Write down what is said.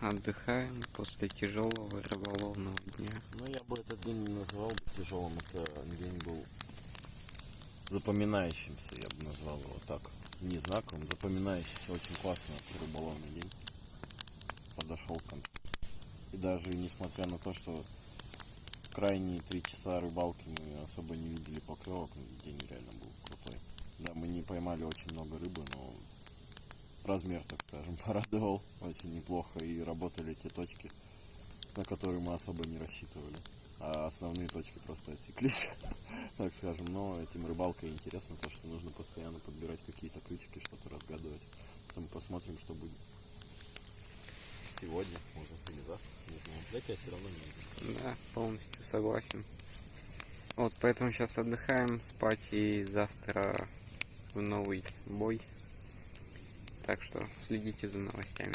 Отдыхаем после тяжелого рыболовного дня. Ну, я бы этот день не назвал бы тяжелым. Это день был запоминающимся, я бы назвал его так. Не знаковым, запоминающийся. Очень классный рыболовный день. Подошел к концу. И даже несмотря на то, что крайние 3 часа рыбалки мы особо не видели поклевок, день реально был крутой. Да, мы не поймали очень много рыбы, но размер, так скажем, порадовал очень неплохо. И работали те точки, на которые мы особо не рассчитывали. А основные точки просто отсеклись, так скажем. Но этим рыбалкой интересно то, что нужно постоянно подбирать какие-то ключики, что-то разгадывать. Потом посмотрим, что будет сегодня, может, или завтра, не знаю. Дать я все равно не буду. Да, полностью согласен. Вот, поэтому сейчас отдыхаем, спать и завтра в новый бой. Так что следите за новостями.